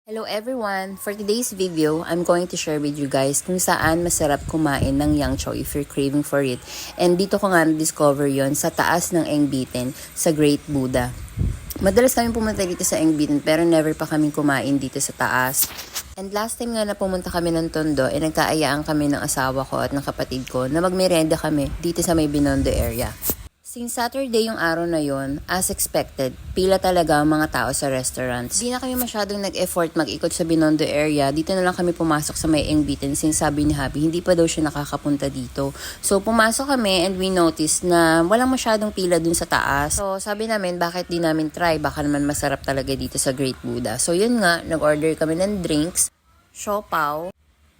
Hello everyone! For today's video, I'm going to share with you guys kung saan masarap kumain ng yang chow if you're craving for it. And dito ko nga na-discover yon sa taas ng Engbitin sa Great Buddha. Madalas kami pumunta dito sa Engbitin pero never pa kami kumain dito sa taas. And last time nga na pumunta kami ng Tondo, nagkaayaan kami ng asawa ko at ng kapatid ko na magmerenda kami dito sa may Binondo area. Since Saturday yung araw na yon, as expected, pila talaga ang mga tao sa restaurants. Di na kami masyadong nag-effort mag-ikot sa Binondo area. Dito na lang kami pumasok sa may Engbitin since sabi ni Happy, hindi pa daw siya nakakapunta dito. So pumasok kami and we noticed na walang masyadong pila dun sa taas. So sabi namin, bakit di namin try? Baka naman masarap talaga dito sa Great Buddha. So yun nga, nag-order kami ng drinks, siopaw,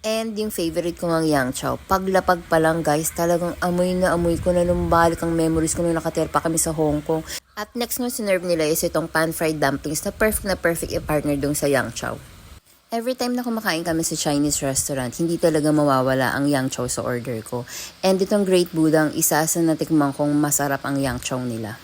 and yung favorite ko ng yang chow. Paglapag pa lang guys, talagang amoy na amoy ko na lumbalik ang memories ko nung nakatira pa kami sa Hong Kong. At next nga sinerve nila is itong pan-fried dumplings na perfect i-partner dong sa yang chow. Every time na kumakain kami sa Chinese restaurant, hindi talaga mawawala ang yang chow sa order ko. And itong Great Buddha, ang isa sa natikman kong masarap ang yang chow nila.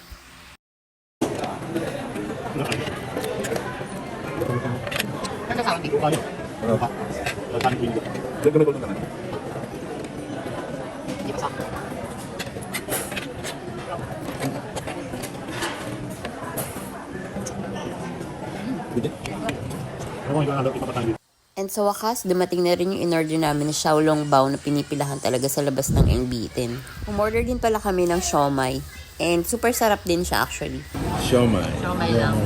And sa wakas, dumating na rin yung in-order namin na Xiaolong Bao na pinipilahan talaga sa labas ng Engbitin. Umorder din pala kami ng siomai. And super sarap din siya actually. Siomai. Siomai lang.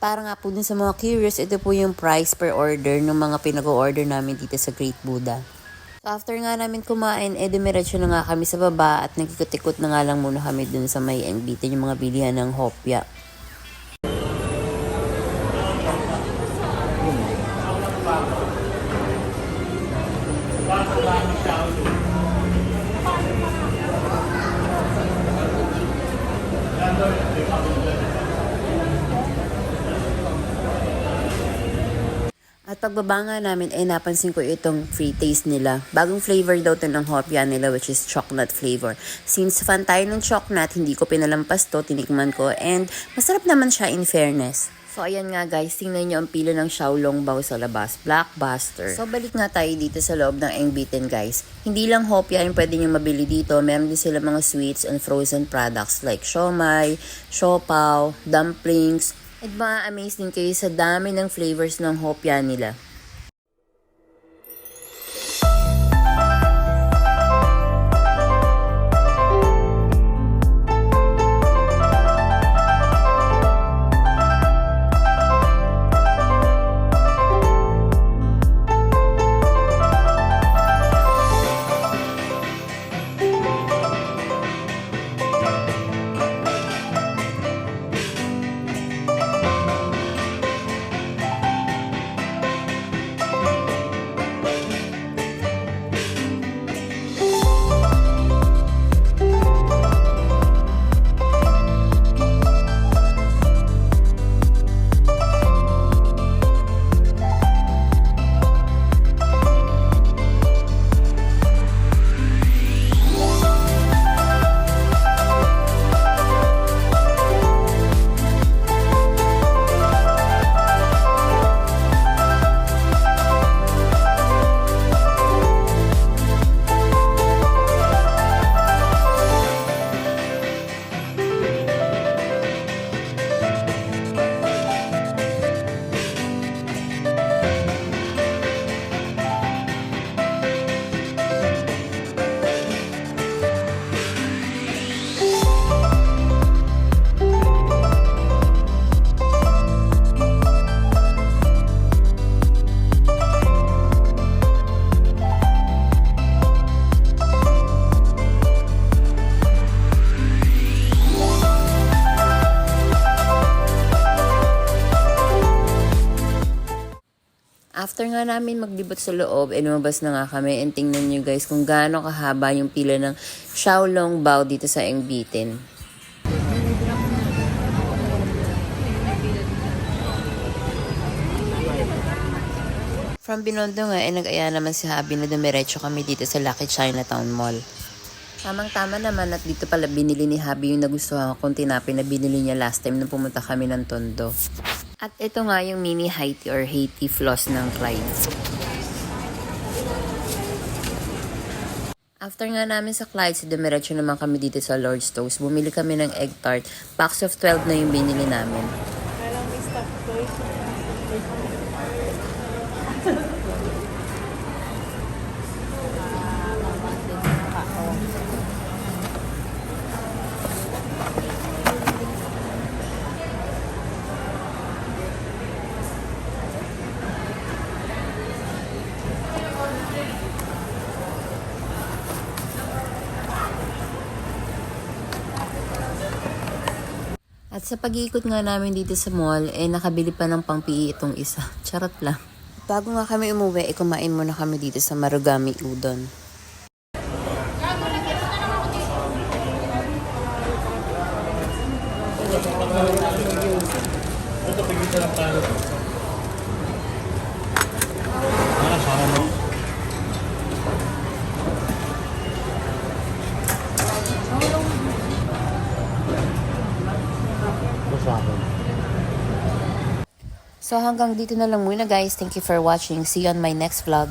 Para nga po dun sa mga curious, ito po yung price per order ng mga pinag-order namin dito sa Great Buddha. So after nga namin kumain, dumiretso na nga kami sa baba at nagkikot-ikot na nga lang muna kami dun sa may Engbitin, yung mga bilihan ng hopya. At pagbaba nga namin napansin ko itong free taste nila. Bagong flavor daw to ng hopya nila which is chocolate flavor. Since fan tayo ng chocolate, hindi ko pinalampas to, tinikman ko and masarap naman siya in fairness. So ayan nga guys, tingnan nyo ang pila ng Xiaolong Bao sa labas. Blockbuster. So balik nga tayo dito sa loob ng Engbitin guys. Hindi lang hopya yung pwede nyo mabili dito. Meron din sila mga sweets and frozen products like siomai, siopaw, dumplings. At ma-amaze din kayo sa dami ng flavors ng hopya nila. After nga namin maglibot sa loob, lumabas na nga kami and tingnan nyo guys kung gaano kahaba yung pila ng Xiaolong Bao dito sa Engbitin. From Binondo nga, nag-aya naman si Habi na dumiretso kami dito sa Lucky Chinatown Mall. Tamang-tama naman at dito pala binili ni Habi yung nagustuhan kong tinapay na binili niya last time nung pumunta kami ng Tondo. At ito nga yung mini Haiti or Haiti floss ng Clyde. After nga namin sa Clyde, dumiretso naman kami dito sa Lord's Toast. Bumili kami ng egg tart. Packs of 12 na yung binili namin. Parang may stuff toy. At sa pag-iikot nga namin dito sa mall, nakabili pa ng pang-PE itong isa. Charot lang. Bago nga kami umuwi, kumain muna kami dito sa Marugami Udon. So hanggang dito na lang muna guys. Thank you for watching. See you on my next vlog.